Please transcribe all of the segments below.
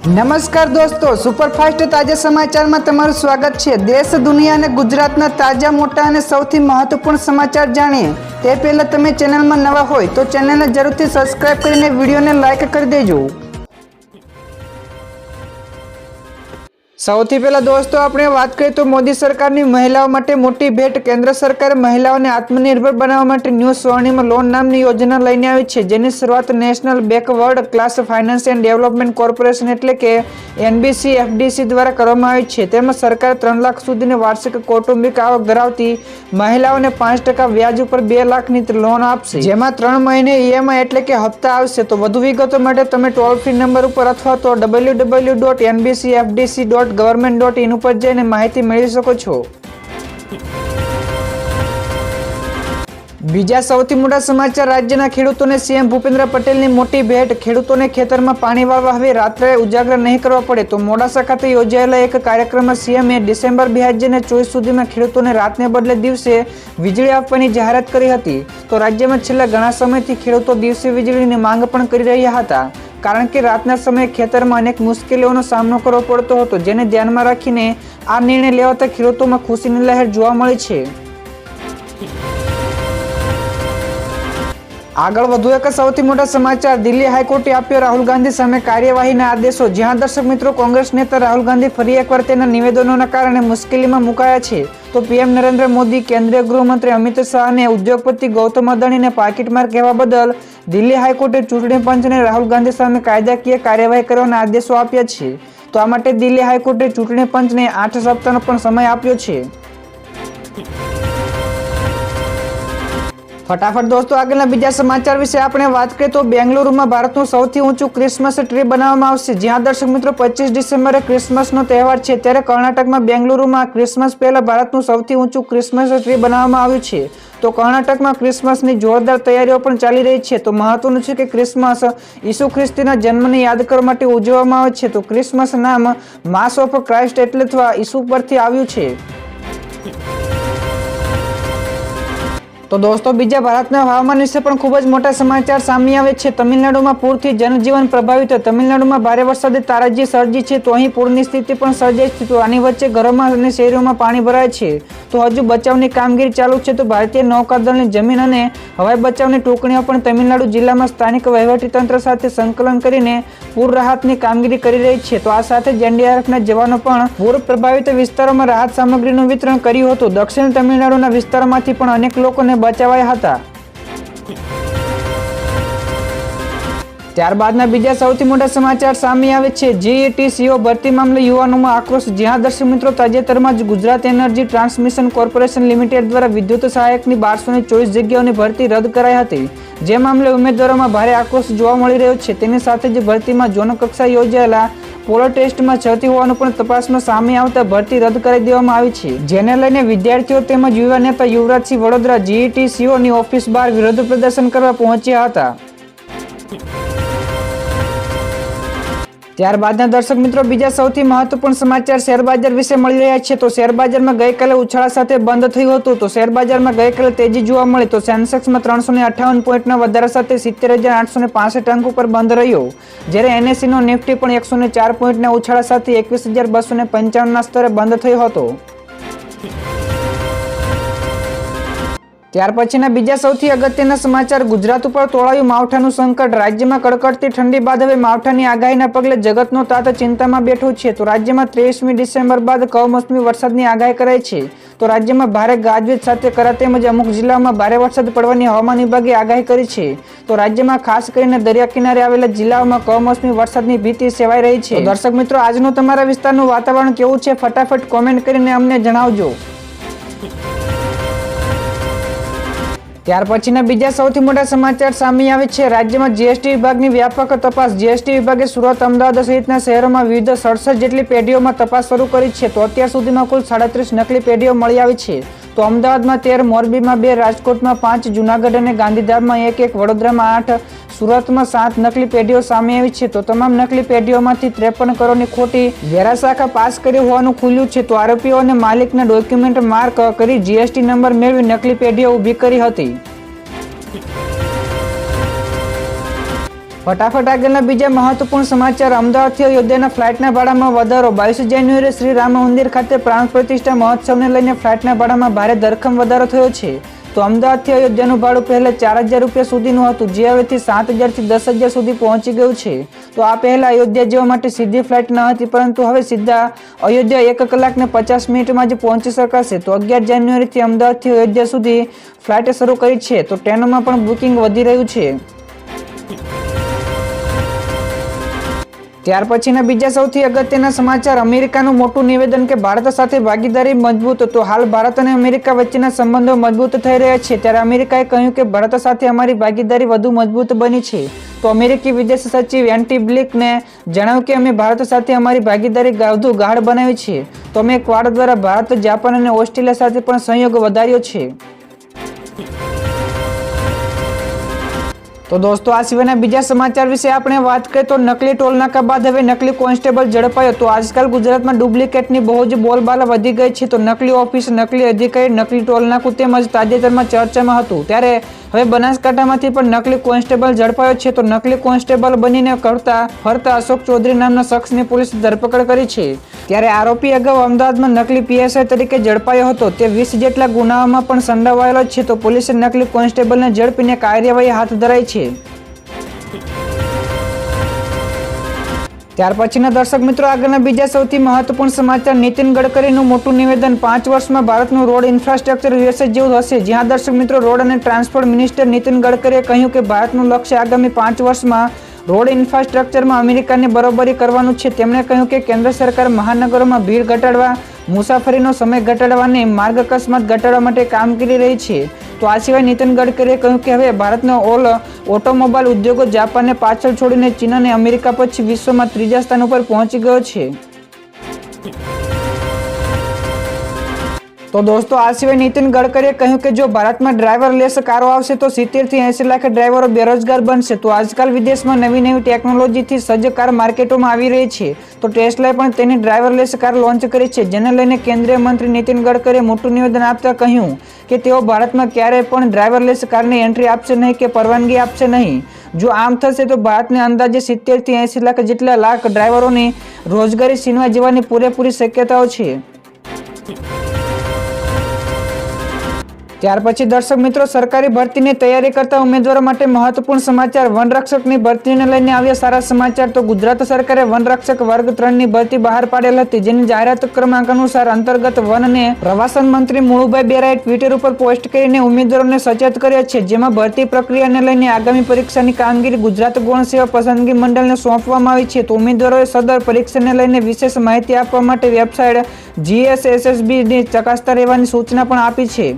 નમસ્કાર દોસ્તો, સુપરફાસ્ટ તાજા સમાચારમાં તમારું સ્વાગત છે। દેશ, દુનિયા અને ગુજરાતના તાજા, મોટા અને સૌથી મહત્વપૂર્ણ સમાચાર જાણીએ તે પહેલા તમે ચેનલમાં નવા હોય તો ચેનલને જરૂરથી સબસ્ક્રાઇબ કરીને વિડીયોને લાઇક કરી દેજો। સૌથી પહેલા દોસ્તો આપણે વાત કરીએ તો મોદી સરકારની મહિલાઓ માટે મોટી ભેટ। કેન્દ્ર સરકારે મહિલાઓને આત્મનિર્ભર બનાવવા માટે ન્યૂ સ્વર્ણિમ લોન નામની યોજના લઈને આવી છે, જેની શરૂઆત national backward class finance and development corporation એટલે કે NBCFDC દ્વારા કરવામાં આવી છે। તેમાં સરકારે 3 લાખ સુધીની વાર્ષિક કૌટુંબિક આવક ધરાવતી મહિલાઓને 5% વ્યાજ ઉપર 2 લાખની લોન આપશે, જેમાં 3 મહિને EMI એટલે કે હપ્તા આવશે। તો વધુ વિગતો માટે તમે ટોલ ફ્રી નંબર ઉપર અથવા તો www.nbcfdc.government.in ઉપર જઈને માહિતી મેળવી શકો છો। બીજા સૌથી મોટા સમાચાર, રાજ્યના ખેડૂતોને CM ભૂપેન્દ્ર પટેલની મોટી ભેટ। ખેડૂતોને ખેતરમાં પાણી વાળવા હવે રાત્રે ઉજાગરા નહીં કરવા પડે। તો મોડાસા ખાતે યોજાયેલા એક કાર્યક્રમમાં CMએ ડિસેમ્બર 2024 સુધીમાં ખેડૂતોને રાતને બદલે દિવસે વીજળી આપવાની જાહેરાત કરી હતી। તો રાજ્યમાં છેલ્લા ઘણા સમયથી ખેડૂતો દિવસે વીજળીની માંગ પણ કરી રહ્યા હતા, કારણ કે રાતના સમયે ખેતરમાં અનેક મુશ્કેલીઓનો સામનો કરવો પડતો હતો, જેને ધ્યાનમાં રાખીને આ નિર્ણય લેવાતા ખેડૂતોમાં ખુશીની લહેર જોવા મળી છે। આગળ વધુ એક સૌથી મોટા સમાચાર, દિલ્હી હાઈકોર્ટે આપ્યો રાહુલ ગાંધી સામે કાર્યવાહીના આદેશો। જ્યાં દર્શક મિત્રો, કોંગ્રેસ નેતા રાહુલ ગાંધી ફરી એકવાર તેના નિવેદનોના કારણે મુશ્કેલીમાં મુકાયા છે। તો PM નરેન્દ્ર મોદી, કેન્દ્રીય ગૃહમંત્રી અમિત શાહ અને ઉદ્યોગપતિ ગૌતમ અદાણીને પાકીટમાર કહેવા બદલ દિલ્હી હાઈકોર્ટે ચૂંટણી પંચને રાહુલ ગાંધી સામે કાયદાકીય કાર્યવાહી કરવાના આદેશો આપ્યા છે। તો આ માટે દિલ્હી હાઈકોર્ટે ચૂંટણી પંચને 8 સપ્તાહનો પણ સમય આપ્યો છે। ફટાફટ દોસ્તો આગળના બીજા સમાચાર વિશે આપણે વાત કરીએ તો બેંગલુરુમાં ભારતનું સૌથી ઊંચું ક્રિસમસ ટ્રી બનાવવામાં આવશે। જ્યાં દર્શક મિત્રો 25 ડિસેમ્બરે ક્રિસમસનો તહેવાર છે, ત્યારે કર્ણાટકમાં બેંગલુરુમાં ક્રિસમસ પહેલા ભારતનું સૌથી ઊંચું ક્રિસમસ ટ્રી બનાવવામાં આવ્યું છે। તો કર્ણાટકમાં ક્રિસમસની જોરદાર તૈયારીઓ પણ ચાલી રહી છે। તો મહત્વનું છે કે ક્રિસમસ ઈસુ ખ્રિસ્તીના જન્મને યાદ કરવા માટે ઉજવવામાં આવે છે। તો ક્રિસમસ નામ માસ ઓફ ક્રાઇસ્ટ એટલે અથવા ઈસુ પરથી આવ્યું છે। તો દોસ્તો બીજા ભારતના હવામાન વિશે પણ ખૂબ જ મોટા સમાચાર સામે આવે છે। તમિલનાડુમાં પૂરથી જનજીવન પ્રભાવિત। તમિલનાડુમાં ભારે વરસાદે તારાજી સર્જી છે, તો અહીં પૂરની સ્થિતિ પણ સર્જાઈ છે। તો આની વચ્ચે ઘરોમાં અને શહેરોમાં પાણી ભરાય છે। તો હજુ બચાવની કામગીરી ચાલુ છે। તો ભારતીય નૌકાદળની જમીન અને હવાઈ બચાવની ટુકડીઓ પણ તમિલનાડુ જિલ્લામાં સ્થાનિક વહીવટીતંત્ર સાથે સંકલન કરીને પૂર રાહતની કામગીરી કરી રહી છે। તો આ સાથે જ NDRFના જવાનો પણ પૂર પ્રભાવિત વિસ્તારોમાં રાહત સામગ્રીનું વિતરણ કર્યું હતું। દક્ષિણ તમિલનાડુના વિસ્તારોમાંથી પણ અનેક લોકોને બચાવાયા હતા। ત્યારબાદના બીજા સૌથી મોટા સમાચાર સામે આવે છે। GETCO ભરતી મામલે યુવાનોમાં આક્રોશ। જ્યાં દર્શક મિત્રો, તાજેતરમાં જ Gujarat energy transmission corporation limited દ્વારા વિદ્યુત સહાયકની 1224 જગ્યાઓની ભરતી રદ કરાઈ હતી, જે મામલે ઉમેદવારોમાં ભારે આક્રોશ જોવા મળી રહ્યો છે। તેની સાથે જ ભરતીમાં ઝોન કક્ષાએ યોજાયેલા પોલો ટેસ્ટમાં છતી હોવાનું પણ તપાસમાં સામે આવતા ભરતી રદ કરી દેવામાં આવી છે, જેને લઈને વિદ્યાર્થીઓ તેમજ યુવા નેતા યુવરાજસિંહ વડોદરા GETCOની ઓફિસ બહાર વિરોધ પ્રદર્શન કરવા પહોંચ્યા હતા। ત્યારબાદના દર્શક મિત્રો બીજા સૌથી મહત્વપૂર્ણ સમાચાર શેરબજાર વિશે મળી રહ્યા છે। તો શેરબજારમાં ગઈકાલે ઉછાળા સાથે બંધ થયું હતું। તો શેરબજારમાં ગઈકાલે તેજી જોવા મળી। તો સેન્સેક્સમાં 358 પોઈન્ટના વધારા સાથે 70,865 અંક ઉપર બંધ રહ્યો, જ્યારે NSEનો નિફ્ટી પણ 104 પોઈન્ટના ઉછાળા સાથે 21,255ના સ્તરે બંધ થયો હતો। ત્યાર પછીના બીજા સૌથી અગત્યના સમાચાર, ગુજરાત ઉપર તોળાયું માવઠાનું સંકટ। રાજ્યમાં કડકડતી ઠંડી બાદ હવે માવઠાની આગાહીના પગલે જગતનો તાત ચિંતામાં બેઠો છે। તો રાજ્યમાં 23મી ડિસેમ્બર બાદ કમોસમી વરસાદની આગાહી કરાઈ છે। તો રાજ્યમાં ભારે ગાજવીજ સાથે કરા તેમજ અમુક જિલ્લાઓમાં ભારે વરસાદ પડવાની હવામાન વિભાગે આગાહી કરી છે। તો રાજ્યમાં ખાસ કરીને દરિયા કિનારે આવેલા જિલ્લાઓમાં કમોસમી વરસાદની ભીતિ સેવાઈ રહી છે। તો દર્શક મિત્રો, આજનું તમારા વિસ્તારનું વાતાવરણ કેવું છે ફટાફટ કોમેન્ટ કરીને અમને જણાવજો। ત્યાર પછીના બીજા સૌથી મોટા સમાચાર સામે આવે છે। રાજ્યમાં GST વિભાગની વ્યાપક તપાસ। GST વિભાગે સુરત, અમદાવાદ સહિતના શહેરોમાં વિવિધ 67 જેટલી પેઢીઓમાં તપાસ શરૂ કરી છે। તો અત્યાર સુધીમાં કુલ 37 નકલી પેઢીઓ મળી આવી છે। તો અમદાવાદમાં 13, મોરબીમાં 2, રાજકોટમાં 5, જૂનાગઢ અને ગાંધીધામમાં 1, વડોદરામાં 8, સુરતમાં 7 નકલી પેઢીઓ સામે આવી છે। તો તમામ નકલી પેઢીઓમાંથી 53 કરોડની ખોટી વેરા શાખા પાસ કરી હોવાનું ખુલ્યું છે। તો આરોપીઓ અને માલિકના ડોક્યુમેન્ટ માર્ક કરી GST નંબર મેળવી નકલી પેઢીઓ ઊભી કરી હતી। ફટાફટ આગળના બીજા મહત્વપૂર્ણ સમાચાર. અમદાવાદથી અયોધ્યાના ફ્લાઇટના ભાડામાં વધારો. 22 જાન્યુઆરીએ શ્રી રામ મંદિર ખાતે પ્રાણ પ્રતિષ્ઠા મહોત્સવને લઈને ફ્લાઇટના ભાડામાં ભારે ધરખમ વધારો થયો છે. તો અમદાવાદથી અયોધ્યાનું ભાડું પહેલા 4,000 રૂપિયા સુધીનું હતું, જે હવેથી 7,000 થી 10,000 સુધી પહોંચી ગયું છે. તો આ પહેલા અયોધ્યા જવા માટે સીધી ફ્લાઇટ ન હતી, પરંતુ હવે સીધા અયોધ્યા 1 કલાક ને 50 મિનિટમાં જ પહોંચી શકાશે. તો 11 જાન્યુઆરીથી અમદાવાદથી અયોધ્યા સુધી ફ્લાઇટ શરૂ કરી છે. તો ટ્રેનોમાં પણ બુકિંગ વધી રહ્યું છે. ત્યાર પછીના બીજા સૌથી અગત્યના સમાચાર. અમેરિકાનું મોટું નિવેદન કે ભારત સાથે ભાગીદારી મજબૂત. તો હાલ ભારત અને અમેરિકા વચ્ચેના સંબંધો મજબૂત થઈ રહ્યા છે, ત્યારે અમેરિકાએ કહ્યું કે ભારત સાથે અમારી ભાગીદારી વધુ મજબૂત બની છે. તો અમેરિકી વિદેશ સચિવ એન્ટી બ્લિંકને જણાવ્યું કે અમે ભારત સાથે અમારી ભાગીદારી વધુ ગાઢ બનાવી છે. તો અમે ક્વાડ દ્વારા ભારત, જાપાન અને ઓસ્ટ્રેલિયા સાથે પણ સહયોગ વધાર્યો છે. તો દોસ્તો, આ સિવાયના બીજા સમાચાર વિશે આપણે વાત કરીએ તો નકલી ટોલનાકા બાદ હવે નકલી કોન્સ્ટેબલ ઝડપાયો. તો આજકાલ ગુજરાતમાં ડુપ્લિકેટની બહુ જ બોલબાલા વધી ગઈ છે. તો નકલી ઓફિસ, નકલી અધિકારી, નકલી ટોલનાકું તેમજ તાજેતરમાં ચર્ચામાં હતું, ત્યારે હવે બનાસકાંઠામાંથી પણ નકલી કોન્સ્ટેબલ ઝડપાયો છે. તો નકલી કોન્સ્ટેબલ બનીને ફરતા અશોક ચૌધરી નામના શખ્સની પોલીસે ધરપકડ કરી છે. ત્યારે આરોપી અગાઉ અમદાવાદમાં નકલી પીએસઆઈ તરીકે ઝડપાયો હતો. તે 20 જેટલા ગુનાઓમાં પણ સંડોવાયેલો છે. તો પોલીસે નકલી કોન્સ્ટેબલને ઝડપીને કાર્યવાહી હાથ ધરાઈ છે. ત્યાર પછીના દર્શક મિત્રો, આગળના બીજા સૌથી મહત્વપૂર્ણ સમાચાર. નીતિન ગડકરીનું મોટું નિવેદન. 5 વર્ષમાં ભારતનું રોડ ઇન્ફ્રાસ્ટ્રક્ચર યુએસએ જેવું હશે. જ્યાં દર્શક મિત્રો, રોડ અને ટ્રાન્સપોર્ટ મિનિસ્ટર નીતિન ગડકરીએ કહ્યું કે ભારતનું લક્ષ્ય આગામી 5 વર્ષમાં રોડ ઇન્ફ્રાસ્ટ્રક્ચરમાં અમેરિકાની બરોબરી કરવાનું છે. તેમણે કહ્યું કે કેન્દ્ર સરકાર મહાનગરોમાં ભીડ ઘટાડવા, મુસાફરીનો સમય ઘટાડવા અને માર્ગ અકસ્માત ઘટાડવા માટે કામ કરી રહી છે. તો આ સિવાય નીતિન ગડકરીએ કહ્યું કે હવે ભારતનો ઓટોમોબાઈલ ઉદ્યોગો જાપાનને પાછળ છોડીને ચીન અને અમેરિકા પછી વિશ્વમાં 3જા સ્થાન ઉપર પહોંચી ગયો છે. તો દોસ્તો, આ સિવાય નીતિન ગડકરીએ કહ્યું કે જો ભારતમાં ડ્રાઈવરલેસ કારો આવશે તો 70 થી 80 લાખ ડ્રાઈવરો બેરોજગાર બનશે. તો આજકાલ વિદેશમાં નવી ટેકનોલોજીથી સજ્જ કાર માર્કેટોમાં આવી રહી છે. તો ટેસ્લાએ પણ તેની ડ્રાઈવરલેસ કાર લોન્ચ કરી છે, જેને લઈને કેન્દ્રીય મંત્રી નીતિન ગડકરીએ મોટું નિવેદન આપતા કહ્યું કે તેઓ ભારતમાં ક્યારેય પણ ડ્રાઈવરલેસ કારની એન્ટ્રી આપશે નહીં કે પરવાનગી આપશે નહીં. જો આમ થશે તો ભારતને અંદાજે 70 થી 80 લાખ જેટલા ડ્રાઈવરોની રોજગારી છીનવાઈ જવાની પૂરેપૂરી શક્યતાઓ છે. ત્યાર પછી દર્શક મિત્રો, સરકારી ભરતીની તૈયારી કરતા ઉમેદવારો માટે મહત્વપૂર્ણ સમાચાર. વનરક્ષકની ભરતીને લઈને આવ્યા સારા સમાચાર. તો ગુજરાત સરકારે વનરક્ષક વર્ગ 3ની ભરતી બહાર પાડેલ હતી, જેની જાહેરાત ક્રમાંક અનુસાર અંતર્ગત વન અને પ્રવાસન મંત્રી મુળુભાઈ બેરાએ ટ્વિટર ઉપર પોસ્ટ કરીને ઉમેદવારોને સચેત કર્યા છે. જેમાં ભરતી પ્રક્રિયાને લઈને આગામી પરીક્ષાની કામગીરી ગુજરાત ગૌણ સેવા પસંદગી મંડળને સોંપવામાં આવી છે. તો ઉમેદવારોએ સદર પરીક્ષાને લઈને વિશેષ માહિતી આપવા માટે વેબસાઇટ GSSBની ચકાસતા રહેવાની સૂચના પણ આપી છે.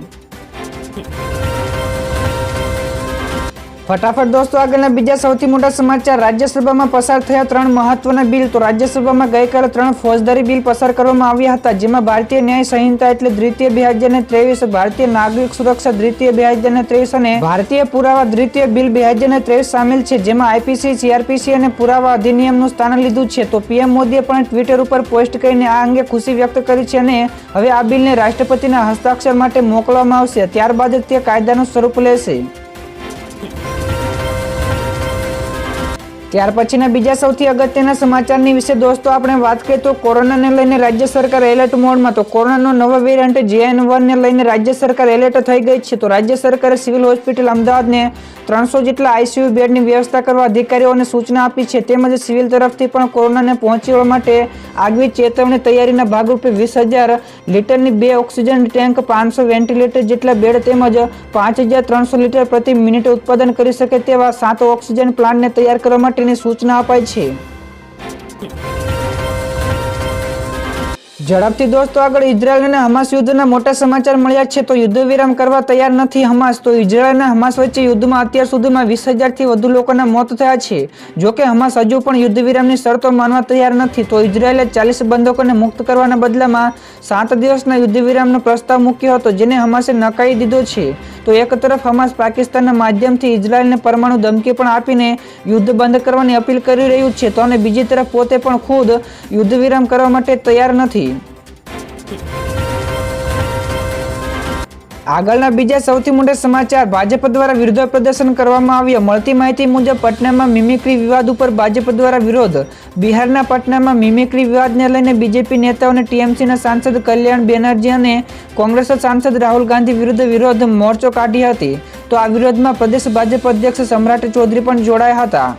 ફટાફટ દોસ્તો, આગળના બીજા સૌથી મોટા સમાચાર. રાજ્યસભામાં પસાર થયા 3 મહત્વના બિલ. તો રાજ્યસભામાં ગઈકાલે 3 ફોજદારી બિલ પસાર કરવામાં આવ્યા હતા, જેમાં ભારતીય ન્યાય સંહિતા એટલે દ્વિતીય 2023, ભારતીય નાગરિક સુરક્ષા દ્વિતીય 2023 અને ભારતીય પુરાવા દ્વિતીય બિલ 2023 સામેલ છે, જેમાં IPC, CRPC અને પુરાવા અધિનિયમનું સ્થાન લીધું છે. તો PM મોદીએ પણ ટ્વિટર ઉપર પોસ્ટ કરીને આ અંગે ખુશી વ્યક્ત કરી છે અને હવે આ બિલને રાષ્ટ્રપતિના હસ્તાક્ષર માટે મોકલવામાં આવશે. ત્યારબાદ તે કાયદાનું સ્વરૂપ લેશે. ત્યાર પછીના બીજા સૌથી અગત્યના સમાચારની વિશે દોસ્તો આપણે વાત કરીએ તો કોરોનાને લઈને રાજ્ય સરકાર એલર્ટ મોડમાં. તો કોરોનાનો નવો વેરિયન્ટ JN1 ને લઈને રાજ્ય સરકાર એલર્ટ થઈ ગઈ છે. તો રાજ્ય સરકારે સિવિલ હોસ્પિટલ અમદાવાદને 300 જેટલા ICU બેડની વ્યવસ્થા કરવા અધિકારીઓને સૂચના આપી છે. તેમજ સિવિલ તરફથી પણ કોરોનાને પહોંચી વળવા માટે આગવી ચેતવણી તૈયારીના ભાગરૂપે 20,000 લીટરની 2 ઓક્સિજન ટેન્ક, 500 વેન્ટિલેટર જેટલા બેડ તેમજ 5,300 લીટર પ્રતિ મિનિટ ઉત્પાદન કરી શકે તેવા 7 ઓક્સિજન પ્લાન્ટને તૈયાર કરવા માટેની સૂચના અપાઈ છે. ઝડપથી દોસ્તો આગળ ઇઝરાયલ અને હમાસ યુદ્ધના મોટા સમાચાર મળ્યા છે. તો યુદ્ધ વિરામ કરવા તૈયાર નથી હમાસ. તો ઇઝરાયલ અને હમાસ વચ્ચે યુદ્ધમાં અત્યાર સુધીમાં 20,000 થી વધુ લોકોના મોત થયા છે. જોકે હમાસ હજુ પણ યુદ્ધ વિરામની શરતો માનવા તૈયાર નથી. તો ઇઝરાયલે 40 બંધકોને મુક્ત કરવાના બદલામાં 7 દિવસના યુદ્ધ વિરામનો પ્રસ્તાવ મૂક્યો હતો, જેને હમાસે નકારી દીધો છે. તો એક તરફ હમાસ પાકિસ્તાનના માધ્યમથી ઇઝરાયલને પરમાણુ ધમકી પણ આપીને યુદ્ધ બંધ કરવાની અપીલ કરી રહ્યું છે, તો અને બીજી તરફ પોતે પણ ખુદ યુદ્ધ વિરામ કરવા માટે તૈયાર નથી. આગળના બીજા સૌથી મોટા સમાચાર, ભાજપ દ્વારા વિરોધ પ્રદર્શન કરવામાં આવ્યો. મળતી માહિતી મુજબ પટનામાં મિમિક્રી વિવાદ ઉપર ભાજપ દ્વારા વિરોધ. બિહારના પટનામાં મિમિક્રી વિવાદને લઈને બીજેપી નેતાઓ અને ટીએમસીના સાંસદ કલ્યાણ બેનર્જી અને કોંગ્રેસ સાંસદ રાહુલ ગાંધી વિરુદ્ધ વિરોધ મોરચો કાઢી હતી. તો આ વિરોધમાં પ્રદેશ ભાજપ અધ્યક્ષ સમ્રાટ ચૌધરી પણ જોડાયા હતા.